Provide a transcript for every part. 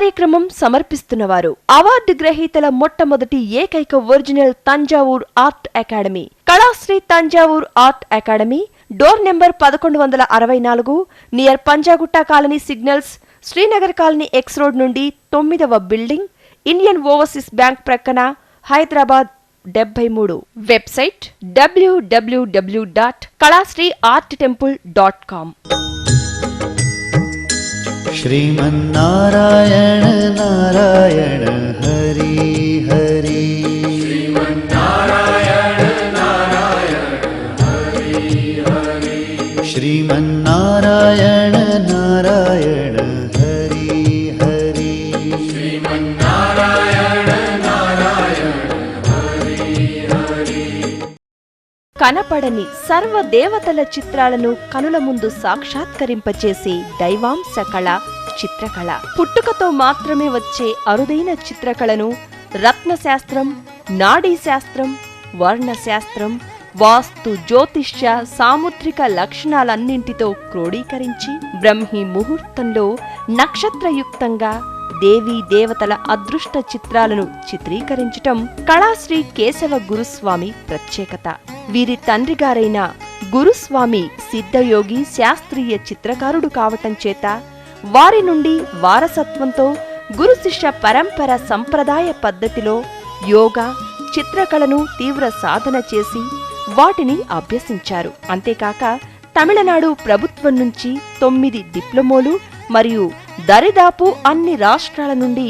కార్యక్రమం సమర్పిస్తున్నవారు అవార్డు గ్రహీతల మొట్టమొదటి ఏకైక original Thanjavur art academy, Kalasri Thanjavur art academy, door number 1164, near Panjagutta colony signals, Srinagar colony X road నుండి 9వ building, Indian overseas bank ప్రక్కన, Hyderabad 73. Website www.kalasriarttemple.com. Sriman Narayana Narayan Hari Hari, Sriman Narayana Narayan Hari Hari, Sriman Narayana Narayan Hari Hari, Sriman Narayana Narayan Hari Hari. కనపడని సర్వ దేవతల చిత్రాలను కనుల ముందు సాక్షాత్కరింపచేసే దైవాంశ కళ చిత్రకళ. పుట్టుకతో మాత్రమే వచ్చే అరుదైన చిత్రకళను రత్నశాస్త్రం, నాడీశాస్త్రం, వర్ణశాస్త్రం, వాస్తు, జ్యోతిష్య, సాముద్రిక లక్షణాలన్నింటితో క్రోడీకరించి బ్రహ్మీ ముహూర్తంలో నక్షత్రయుక్తంగా దేవీ దేవతల అదృష్ట చిత్రాలను చిత్రీకరించటం కళాశ్రీ కేశవ గురుస్వామి ప్రత్యేకత. వీరి తండ్రిగారైన గురుస్వామి సిద్ధయోగి శాస్త్రీయ చిత్రకారుడు కావటం చేత వారి నుండి వారసత్వంతో గురు శిష్య పరంపర సంప్రదాయ పద్ధతిలో యోగా, చిత్రకళను తీవ్ర సాధన చేసి వాటిని అభ్యసించారు. అంతేకాక తమిళనాడు ప్రభుత్వం నుంచి 9 డిప్లొమోలు మరియు దరిదాపు అన్ని రాష్ట్రాల నుండి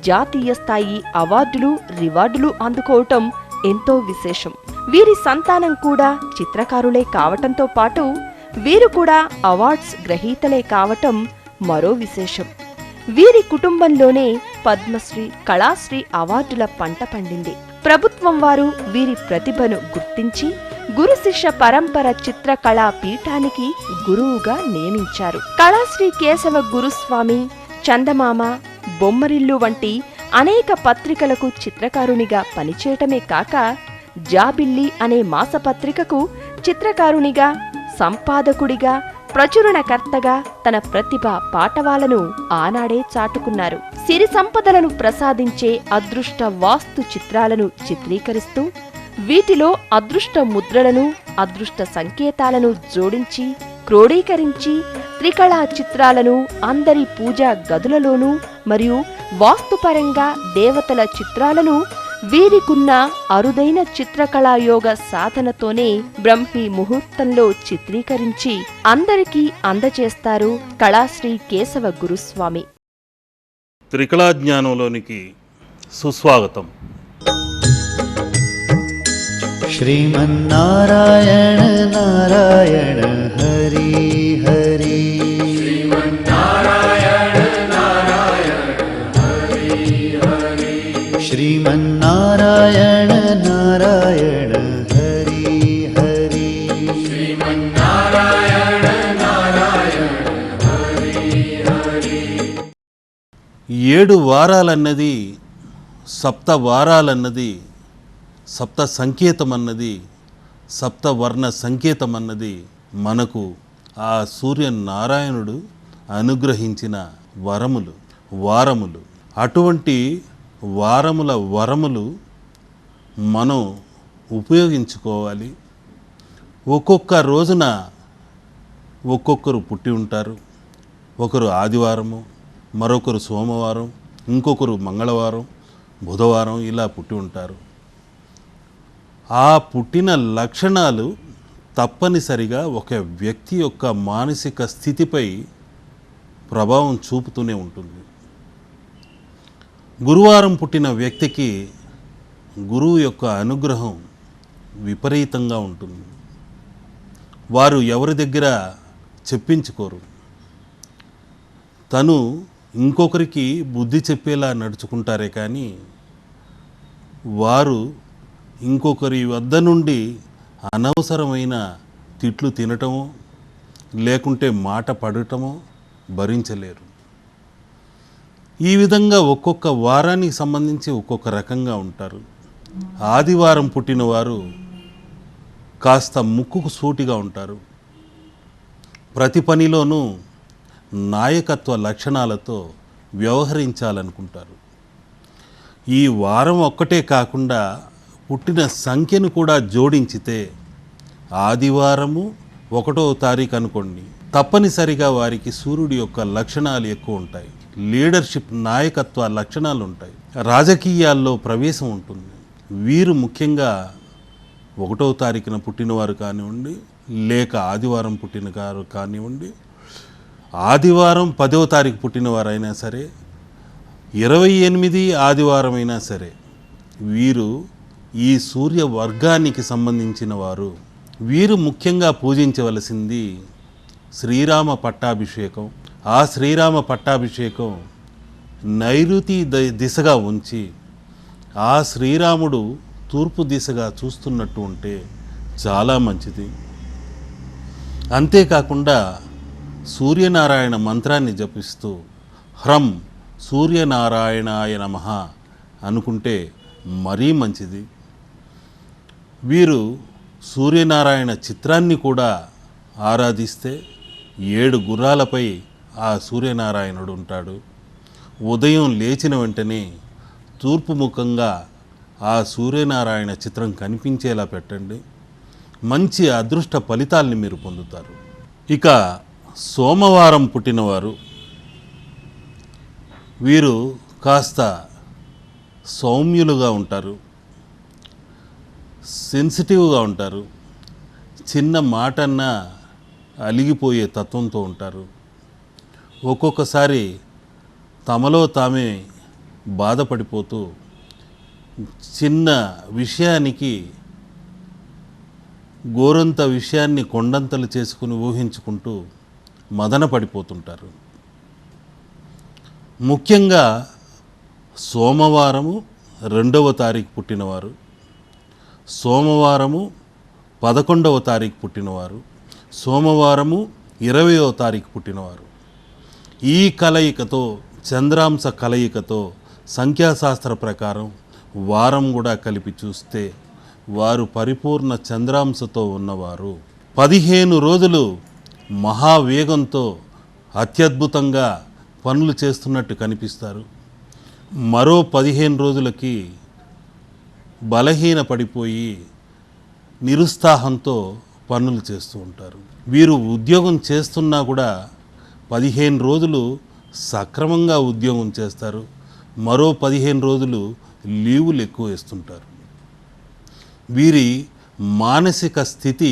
జాతీయ స్థాయి అవార్డులు, రివార్డులు అందుకోవటం ఎంతో విశేషం. వీరి సంతానం కూడా చిత్రకారులే కావటంతో పాటు వీరు కూడా అవార్డ్స్ గ్రహీతలే కావటం మరో విశేషం. వీరి కుటుంబంలోనే పద్మశ్రీ, కళాశ్రీ అవార్డుల పంట పండింది. ప్రభుత్వం వారు వీరి ప్రతిభను గుర్తించి గురు శిష్య పరంపర చిత్రకళా పీఠానికి గురువుగా నియమించారు. కళాశ్రీ కేశవ గురుస్వామి చందమామ, బొమ్మరిల్లు వంటి అనేక పత్రికలకు చిత్రకారునిగా పనిచేయటమే కాక జాబిల్లి అనే మాసపత్రికకు చిత్రకారునిగా, సంపాదకుడిగా, ప్రచురణకర్తగా తన ప్రతిభ పాటవాలను ఆనాడే చాటుకున్నారు. సిరి సంపదలను ప్రసాదించే అదృష్ట వాస్తు చిత్రాలను చిత్రీకరిస్తూ వీటిలో అదృష్ట ముద్రలను, అదృష్ట సంకేతాలను జోడించి క్రోడీకరించి త్రికళా చిత్రాలను అందరి పూజా గదులలోనూ మరియు వాస్తుపరంగా దేవతల చిత్రాలను వీరికున్న అరుదైన చిత్రకళాయోగ సాధనతోనే బ్రహ్మీ ముహూర్తంలో చిత్రీకరించి అందరికీ అందజేస్తారు కళాశ్రీ కేశవ గురుస్వామి. త్రికళా జ్ఞానంలోనికి సుస్వాగతం. श्रीमन्नारायण नारायण हरि हरि, श्रीमन्नारायण नारायण हरि हरि, श्रीमन्नारायण नारायण हरि हरि, श्रीमन्नारायण नारायण हरि हरि. 7 వారాలన్నది, సప్త వారాలన్నది, సప్త సంకేతం అన్నది, సప్తవర్ణ సంకేతం అన్నది మనకు ఆ సూర్యనారాయణుడు అనుగ్రహించిన వరములు, వారములు. అటువంటి వారముల వరములు మనం ఉపయోగించుకోవాలి. ఒక్కొక్క రోజున ఒక్కొక్కరు పుట్టి ఉంటారు. ఒకరు ఆదివారము, మరొకరు సోమవారం, ఇంకొకరు మంగళవారం, బుధవారం ఇలా పుట్టి ఉంటారు. ఆ పుట్టిన లక్షణాలు తప్పనిసరిగా ఒక వ్యక్తి యొక్క మానసిక స్థితిపై ప్రభావం చూపుతూనే ఉంటుంది. గురువారం పుట్టిన వ్యక్తికి గురువు యొక్క అనుగ్రహం విపరీతంగా ఉంటుంది. వారు ఎవరి దగ్గర చెప్పించుకోరు. తను ఇంకొకరికి బుద్ధి చెప్పేలా నడుచుకుంటారే కానీ వారు ఇంకొకరి వద్ద నుండి అనవసరమైన తిట్లు తినటమో లేకుంటే మాట పడటమో భరించలేరు. ఈ విధంగా ఒక్కొక్క వారానికి సంబంధించి ఒక్కొక్క రకంగా ఉంటారు. ఆదివారం పుట్టినవారు కాస్త ముక్కుకు సూటిగా ఉంటారు. ప్రతి పనిలోనూ నాయకత్వ లక్షణాలతో వ్యవహరించాలనుకుంటారు. ఈ వారం ఒక్కటే కాకుండా పుట్టిన సంఖ్యను కూడా జోడించితే ఆదివారము 1వ తారీఖు అనుకోండి, తప్పనిసరిగా వారికి సూర్యుడి యొక్క లక్షణాలు ఎక్కువ ఉంటాయి. లీడర్షిప్, నాయకత్వ లక్షణాలు ఉంటాయి. రాజకీయాల్లో ప్రవేశం ఉంటుంది. వీరు ముఖ్యంగా 1వ తారీఖున పుట్టినవారు కానివ్వండి, లేక ఆదివారం పుట్టిన వారు కానివ్వండి, ఆదివారం 10వ తారీఖు పుట్టినవారైనా సరే, 28 ఆదివారం అయినా సరే, వీరు ఈ సూర్య వర్గానికి సంబంధించిన వారు. వీరు ముఖ్యంగా పూజించవలసింది శ్రీరామ పట్టాభిషేకం. ఆ శ్రీరామ పట్టాభిషేకం నైరుతి దిశగా ఉంచి ఆ శ్రీరాముడు తూర్పు దిశగా చూస్తున్నట్టు ఉంటే చాలా మంచిది. అంతేకాకుండా సూర్యనారాయణ మంత్రాన్ని జపిస్తూ హ్రం సూర్యనారాయణాయ నమః అనుకుంటే మరీ మంచిది. వీరు సూర్యనారాయణ చిత్రాన్ని కూడా ఆరాధిస్తే 7 గుర్రాలపై ఆ సూర్యనారాయణుడు ఉంటాడు. ఉదయం లేచిన వెంటనే తూర్పు ముఖంగా ఆ సూర్యనారాయణ చిత్రం కనిపించేలా పెట్టండి. మంచి అదృష్ట ఫలితాల్ని మీరు పొందుతారు. ఇక సోమవారం పుట్టినవారు, వీరు కాస్త సౌమ్యులుగా ఉంటారు, సెన్సిటివ్గా ఉంటారు, చిన్న మాటన్నా అలిగిపోయే తత్వంతో ఉంటారు. ఒక్కొక్కసారి తమలో తామే బాధపడిపోతూ చిన్న విషయానికి గోరంత విషయాన్ని కొండంతలు చేసుకుని ఊహించుకుంటూ మదన పడిపోతుంటారు. ముఖ్యంగా సోమవారము 2వ తారీఖు పుట్టినవారు, సోమవారము 11వ తారీఖు పుట్టినవారు, సోమవారము 20వ తారీఖు పుట్టినవారు. ఈ కలయికతో, చంద్రాంశ కలయికతో సంఖ్యాశాస్త్ర ప్రకారం వారం కూడా కలిపి చూస్తే వారు పరిపూర్ణ చంద్రాంశతో ఉన్నవారు. 15 రోజులు మహావేగంతో అత్యద్భుతంగా పనులు చేస్తున్నట్టు కనిపిస్తారు. మరో 15 రోజులకి బలహీన పడిపోయి నిరుత్సాహంతో పనులు చేస్తూ ఉంటారు. వీరు ఉద్యోగం చేస్తున్నా కూడా 15 రోజులు సక్రమంగా ఉద్యోగం చేస్తారు. మరో 15 రోజులు లీవులు ఎక్కువ వేస్తుంటారు. వీరి మానసిక స్థితి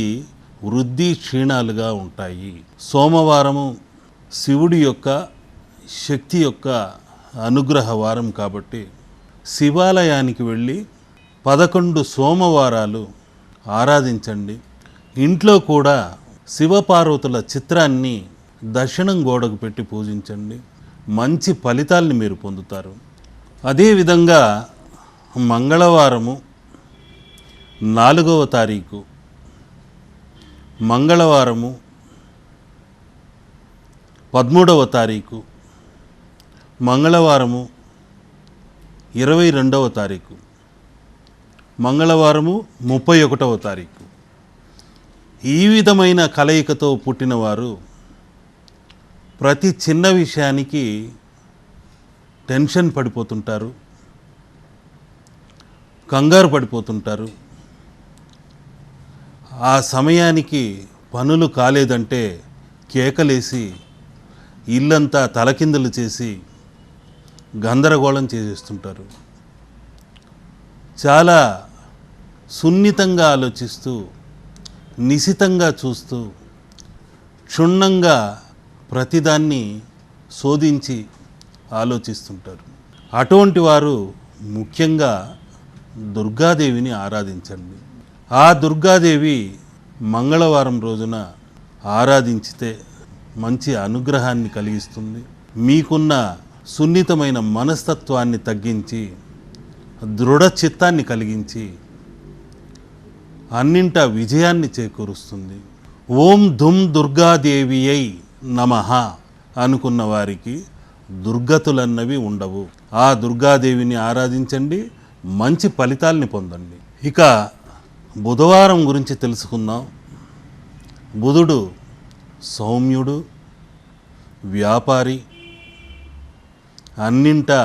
వృద్ధి క్షీణాలుగా ఉంటాయి. సోమవారము శివుడి యొక్క శక్తి యొక్క అనుగ్రహ వారం కాబట్టి శివాలయానికి వెళ్ళి 11 సోమవారాలు ఆరాధించండి. ఇంట్లో కూడా శివపార్వతుల చిత్రాన్ని దర్శనం గోడకు పెట్టి పూజించండి. మంచి ఫలితాల్ని మీరు పొందుతారు. అదేవిధంగా మంగళవారము 4వ తారీఖు, మంగళవారము 13వ తారీఖు, మంగళవారము 22వ తారీఖు, మంగళవారము 31వ తారీఖు. ఈ విధమైన కలయికతో పుట్టినవారు ప్రతి చిన్న విషయానికి టెన్షన్ పడిపోతుంటారు, కంగారు పడిపోతుంటారు. ఆ సమయానికి పనులు కాలేదంటే కేకలేసి ఇల్లంతా తలకిందులు చేసి గందరగోళం చేసేస్తుంటారు. చాలా సున్నితంగా ఆలోచిస్తూ, నిశితంగా చూస్తూ, క్షుణ్ణంగా ప్రతిదాన్ని శోధించి ఆలోచిస్తుంటారు. అటువంటి వారు ముఖ్యంగా దుర్గాదేవిని ఆరాధించండి. ఆ దుర్గాదేవి మంగళవారం రోజున ఆరాధించితే మంచి అనుగ్రహాన్ని కలిగిస్తుంది. మీకున్న సున్నితమైన మనస్తత్వాన్ని తగ్గించి దృఢ చిత్తాన్ని కలిగించి అన్నింటా విజయాన్ని చేకూరుస్తుంది. ఓం ధుమ్ దుర్గాదేవియై నమః అనుకున్న వారికి దుర్గతులన్నవి ఉండవు. ఆ దుర్గాదేవిని ఆరాధించండి, మంచి ఫలితాల్ని పొందండి. ఇక బుధవారం గురించి తెలుసుకుందాం. బుధుడు సౌమ్యుడు, వ్యాపారి, అన్నింటా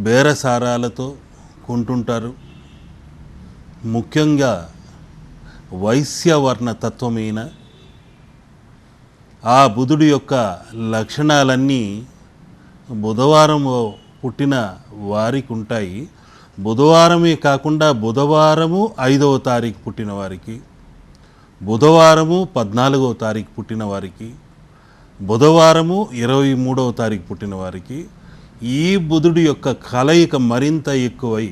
బేరసారాలతో కొంటుంటారు. ముఖ్యంగా వైశ్యవర్ణ తత్వమైన ఆ బుధుడి యొక్క లక్షణాలన్నీ బుధవారం పుట్టిన వారికి ఉంటాయి. బుధవారమే కాకుండా బుధవారము 5వ తారీఖు పుట్టిన వారికి, బుధవారము 14వ తారీఖు పుట్టిన వారికి, బుధవారము 23వ తారీఖు పుట్టిన వారికి ఈ బుధుడి యొక్క కలయిక మరింత ఎక్కువై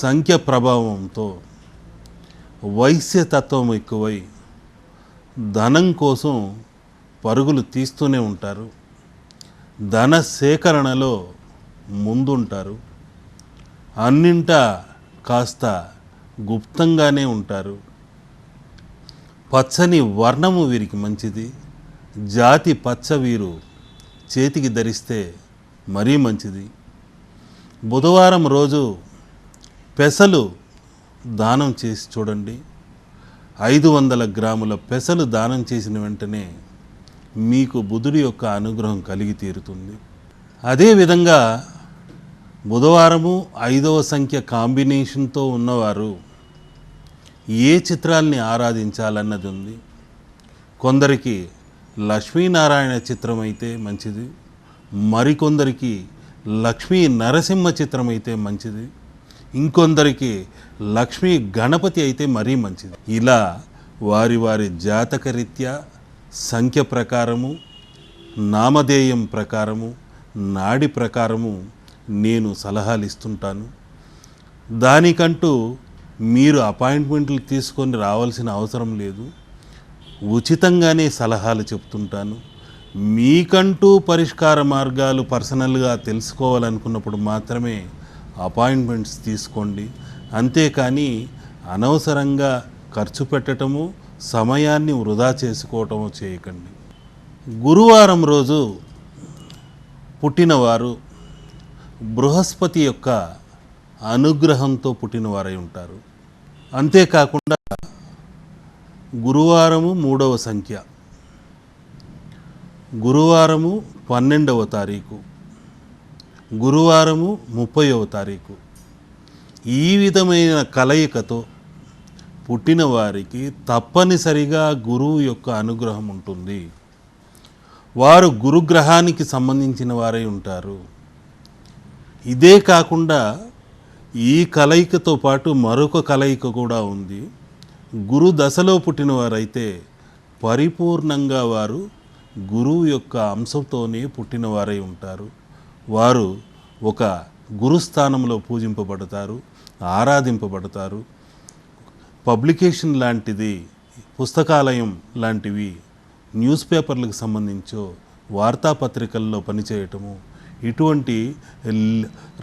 సంఖ్య ప్రభావంతో వైశ్యతత్వం ఎక్కువై ధనం కోసం పరుగులు తీస్తూనే ఉంటారు. ధన సేకరణలో ముందుంటారు. అన్నింటా కాస్త గుప్తంగానే ఉంటారు. పచ్చని వర్ణము వీరికి మంచిది. జాతి పచ్చ వీరు చేతికి ధరిస్తే మరీ మంచిది. బుధవారం రోజు పెసలు దానం చేసి చూడండి. 500 గ్రాముల పెసలు దానం చేసిన వెంటనే మీకు బుధుడి యొక్క అనుగ్రహం కలిగి తీరుతుంది. అదేవిధంగా బుధవారము 5వ సంఖ్య కాంబినేషన్తో ఉన్నవారు ఏ చిత్రాల్ని ఆరాధించాలన్నది ఉంది. కొందరికి లక్ష్మీనారాయణ చిత్రం అయితే మంచిది, మరికొందరికి లక్ష్మీ నరసింహ చిత్రం అయితే మంచిది, ఇంకొందరికి లక్ష్మీ గణపతి అయితే మరీ మంచిది. ఇలా వారి వారి జాతకరీత్యా సంఖ్య ప్రకారము, నామధేయం ప్రకారము, నాడి ప్రకారము నేను సలహాలు ఇస్తుంటాను. దానికంటూ మీరు అపాయింట్మెంట్లు తీసుకొని రావాల్సిన అవసరం లేదు. ఉచితంగానే సలహాలు చెప్తుంటాను. మీకంటూ పరిష్కార మార్గాలు పర్సనల్గా తెలుసుకోవాలనుకున్నప్పుడు మాత్రమే అపాయింట్మెంట్స్ తీసుకోండి. అంతేకాని అనవసరంగా ఖర్చు పెట్టడము, సమయాన్ని వృధా చేసుకోవటము చేయకండి. గురువారం రోజు పుట్టినవారు బృహస్పతి యొక్క అనుగ్రహంతో పుట్టినవారై ఉంటారు. అంతేకాకుండా గురువారము 3వ సంఖ్య, గురువారము 12వ తారీఖు, గురువారము 30వ తారీఖు ఈ విధమైన కలయికతో పుట్టిన వారికి తప్పనిసరిగా గురువు యొక్క అనుగ్రహం ఉంటుంది. వారు గురుగ్రహానికి సంబంధించిన వారై ఉంటారు. ఇదే కాకుండా ఈ కలయికతో పాటు మరొక కలయిక కూడా ఉంది. గురు దశలో పుట్టిన వారైతే పరిపూర్ణంగా వారు గురువు యొక్క అంశంతోనే పుట్టినవారై ఉంటారు. వారు ఒక గురుస్థానంలో పూజింపబడతారు, ఆరాధింపబడతారు. పబ్లికేషన్ లాంటిది, పుస్తకాలయం లాంటివి, న్యూస్ పేపర్లకు సంబంధించో వార్తాపత్రికల్లో పనిచేయటము, ఇటువంటి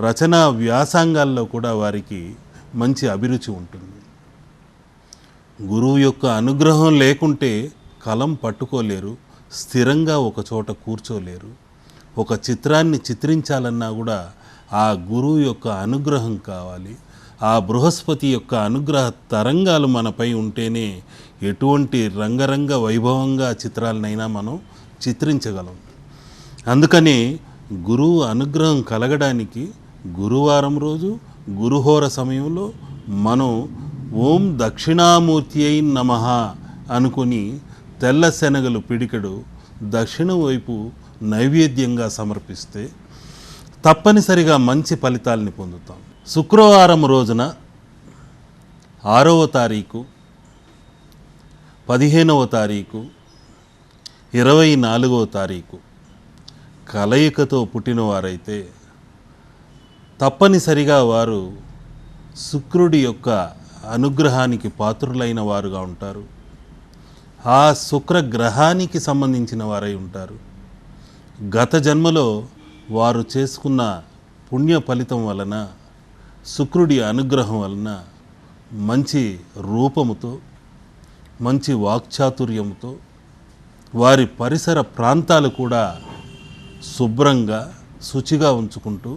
రచనా వ్యాసంగాల్లో కూడా వారికి మంచి అభిరుచి ఉంటుంది. గురువు యొక్క అనుగ్రహం లేకుంటే కలం పట్టుకోలేరు, స్థిరంగా ఒక చోట కూర్చోలేరు. ఒక చిత్రాన్ని చిత్రించాలన్నా కూడా ఆ గురువు యొక్క అనుగ్రహం కావాలి. ఆ బృహస్పతి యొక్క అనుగ్రహ తరంగాలు మనపై ఉంటేనే ఎటువంటి రంగరంగ వైభవంగా చిత్రాలనైనా మనం చిత్రించగలం. అందుకని గురువు అనుగ్రహం కలగడానికి గురువారం రోజు గురుహోర సమయంలో మనం ఓం దక్షిణామూర్తి అయి నమః అనుకుని తెల్ల శనగలు పిడికెడు దక్షిణ వైపు నైవేద్యంగా సమర్పిస్తే తప్పనిసరిగా మంచి ఫలితాలని పొందుతాం. శుక్రవారం రోజున 6వ తారీఖు, 15వ తారీఖు, 24వ తారీఖు కలయికతో పుట్టినవారైతే తప్పనిసరిగా వారు శుక్రుడి యొక్క అనుగ్రహానికి పాత్రులైన వారుగా ఉంటారు. ఆ శుక్రగ్రహానికి సంబంధించిన వారై ఉంటారు. గత జన్మలో వారు చేసుకున్న పుణ్య ఫలితం వలన, శుక్రుడి అనుగ్రహం వలన మంచి రూపముతో, మంచి వాక్చాతుర్యముతో వారి పరిసర ప్రాంతాలు కూడా శుభ్రంగా శుచిగా ఉంచుకుంటూ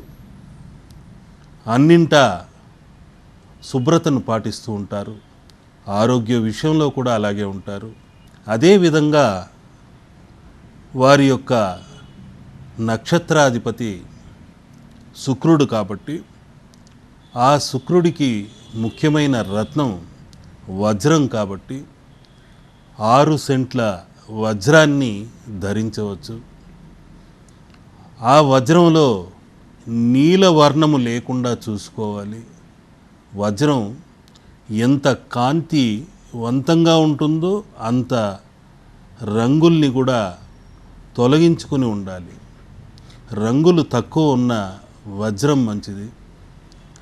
అన్నింటా శుభ్రతను పాటిస్తూ ఉంటారు. ఆరోగ్య విషయంలో కూడా అలాగే ఉంటారు. అదేవిధంగా వారి యొక్క నక్షత్రాధిపతి శుక్రుడు కాబట్టి ఆ శుక్రుడికి ముఖ్యమైన రత్నం వజ్రం కాబట్టి 6 సెంట్ల వజ్రాన్ని ధరించవచ్చు. ఆ వజ్రంలో నీలవర్ణము లేకుండా చూసుకోవాలి. వజ్రం ఎంత కాంతివంతంగా ఉంటుందో అంత రంగుల్ని కూడా తొలగించుకుని ఉండాలి. రంగులు తక్కువ ఉన్న వజ్రం మంచిది.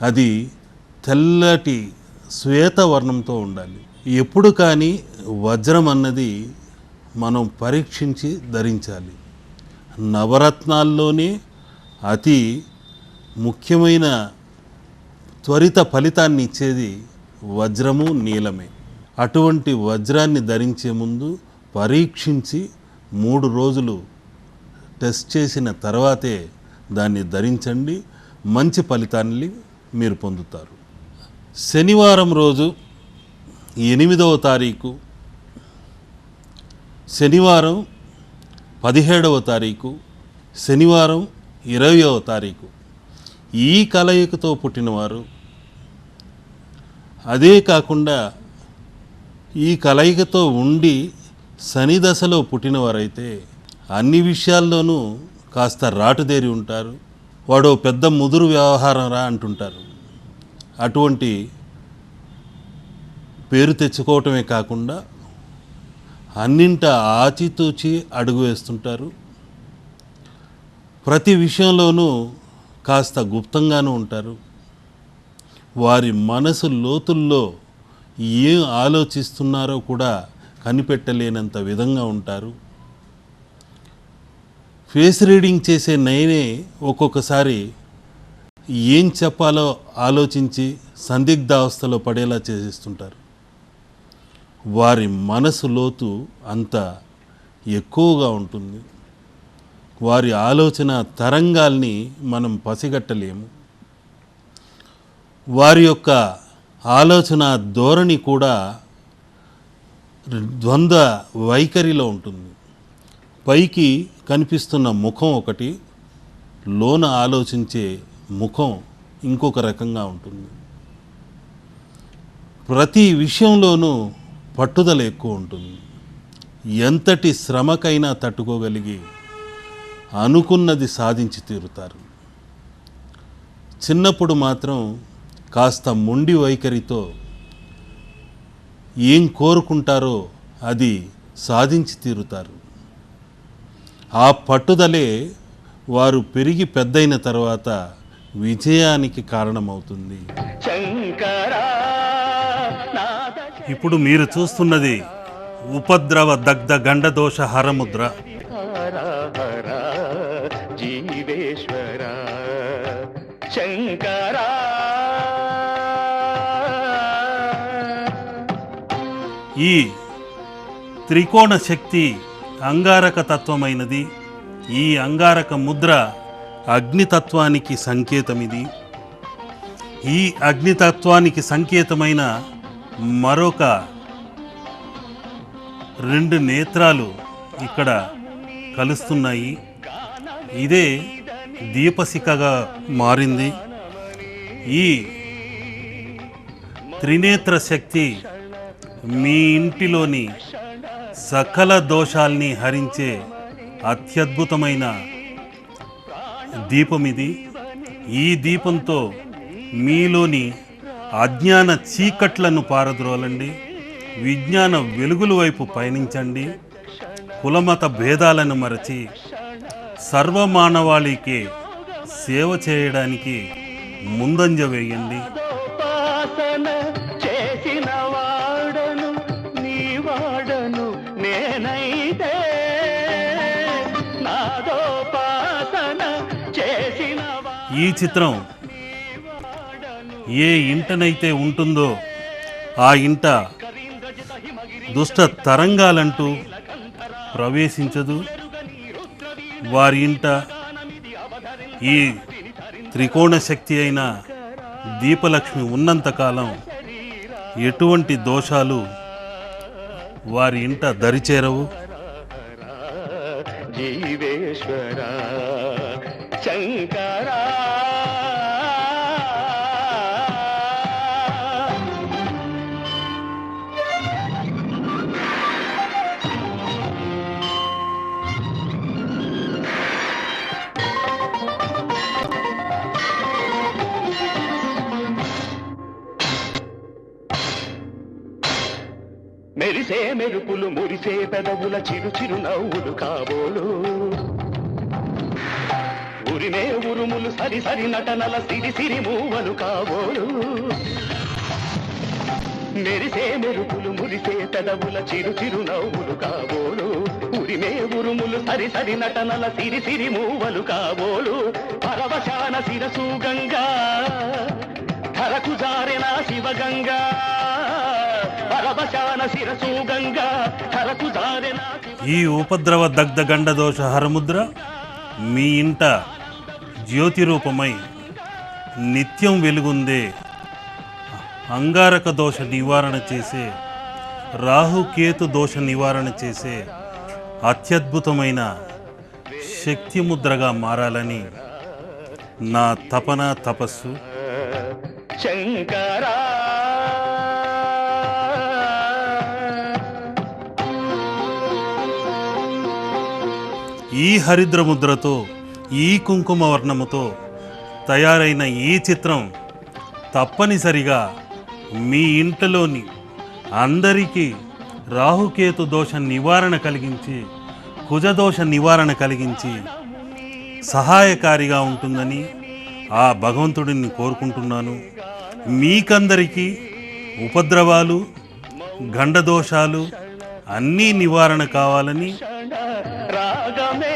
అది తెల్లటి శ్వేతవర్ణంతో ఉండాలి. ఎప్పుడు కానీ వజ్రం అన్నది మనం పరీక్షించి ధరించాలి. నవరత్నాల్లోనే అతి ముఖ్యమైన త్వరిత ఫలితాన్ని ఇచ్చేది వజ్రము, నీలమే. అటువంటి వజ్రాన్ని ధరించే ముందు పరీక్షించి 3 రోజులు టెస్ట్ చేసిన తర్వాతే దాన్ని ధరించండి. మంచి ఫలితాన్ని మీరు పొందుతారు. శనివారం రోజు 8వ తారీఖు, శనివారం 17వ తారీఖు, శనివారం 20వ తారీఖు ఈ కలయికతో పుట్టినవారు, అదే కాకుండా ఈ కలయికతో ఉండి శని దశలో పుట్టినవారైతే అన్ని విషయాల్లోనూ కాస్త రాటుదేరి ఉంటారు. వాడు పెద్ద ముదురు వ్యవహారం రా అంటుంటారు. అటువంటి పేరు తెచ్చుకోవటమే కాకుండా అన్నింట ఆచితూచి అడుగు వేస్తుంటారు. ప్రతి విషయంలోనూ కాస్త గుప్తంగానూ ఉంటారు. వారి మనసు లోతుల్లో ఏం ఆలోచిస్తున్నారో కూడా కనిపెట్టలేనంత విధంగా ఉంటారు. ఫేస్ రీడింగ్ చేసే నేనే ఒక్కొక్కసారి ఏం చెప్పాలో ఆలోచించి సందిగ్ధావస్థలో పడేలా చేసేస్తుంటారు. వారి మనసు లోతు అంత ఎక్కువగా ఉంటుంది. వారి ఆలోచన తరంగాల్ని మనం పసిగట్టలేము. వారి యొక్క ఆలోచన ధోరణి కూడా ద్వంద్వ వైఖరిలో ఉంటుంది. పైకి కనిపిస్తున్న ముఖం ఒకటి, లోన ఆలోచించే ముఖం ఇంకొక రకంగా ఉంటుంది. ప్రతి విషయంలోనూ పట్టుదల ఎక్కువ ఉంటుంది. ఎంతటి శ్రమకైనా తట్టుకోగలిగి అనుకున్నది సాధించి తీరుతారు. చిన్నప్పుడు మాత్రం కాస్త మొండి వైఖరితో ఏం కోరుకుంటారో అది సాధించి తీరుతారు. ఆ పట్టుదలే వారు పెరిగి పెద్దయిన తర్వాత విజయానికి కారణమవుతుంది. ఇప్పుడు మీరు చూస్తున్నది ఉపద్రవ దగ్ధ గండదోష హరముద్ర. జీవేశ్వర శంకర. ఈ త్రికోణ శక్తి అంగారక తత్వమైనది. ఈ అంగారక ముద్ర అగ్నితత్వానికి సంకేతమిది. ఈ అగ్నితత్వానికి సంకేతమైన మరొక 2 నేత్రాలు ఇక్కడ కలుస్తున్నాయి. ఇదే దీపశిఖగా మారింది. ఈ త్రినేత్ర శక్తి మీ ఇంటిలోని సకల దోషాల్ని హరించే అత్యద్భుతమైన దీపం ఇది. ఈ దీపంతో మీలోని అజ్ఞాన చీకట్లను పారద్రోలండి. విజ్ఞాన వెలుగుల వైపు పయనించండి. కులమత భేదాలను మరచి సర్వమానవాళికి సేవ చేయడానికి ముందంజ వేయండి. చేసిన వాడను నీ వాడను నేనైతే నాదోపాసన చేసిన. ఈ చిత్రం ఏ ఇంటనైతే ఉంటుందో ఆ ఇంట దుష్ట తరంగాలంటూ ప్రవేశించదు. వారి ఇంట ఈ త్రికోణ శక్తి అయిన దీపలక్ష్మి ఉన్నంతకాలం ఎటువంటి దోషాలు వారి ఇంట దరిచేరవు. జీవేశ్వర శంకరా మెరిసే మెరుపులు మురిసే పెదవుల చిరు చిరు నవ్వులు కాబోలు ఉరిమే ఉరుములు సరి సరి నటనల సిరి సిరి మూవలు కాబోలు మెరిసే మెరుపులు మురిసే పెదవుల చిరు చిరు నవ్వులు కాబోలు ఉరిమే ఉరుములు సరి సరి నటనల సిరి సిరి మూవలు కాబోలు పరవశాన శిరసు గంగా ధరకు జారెన శివగంగా పరవశాన శిరసు గంగా ధరకు జారెన ఈ ఉపద్రవ దగ్ధ గండదోష హరముద్ర మీ ఇంట జ్యోతి రూపమై నిత్యం వెలుగుందే అంగారక దోష నివారణ చేసే రాహుకేతు దోష నివారణ చేసే అత్యద్భుతమైన శక్తి ముద్రగా మారాలని నా తపన తపస్సు. శంకరా ఈ హరిద్ర ముద్రతో ఈ కుంకుమ వర్ణముతో తయారైన ఈ చిత్రం తప్పనిసరిగా మీ ఇంటిలోని అందరికీ రాహుకేతు దోష నివారణ కలిగించి కుజదోష నివారణ కలిగించి సహాయకారిగా ఉంటుందని ఆ భగవంతుడిని కోరుకుంటున్నాను. మీకందరికీ ఉపద్రవాలు గండదోషాలు అన్నీ నివారణ కావాలని రాగమే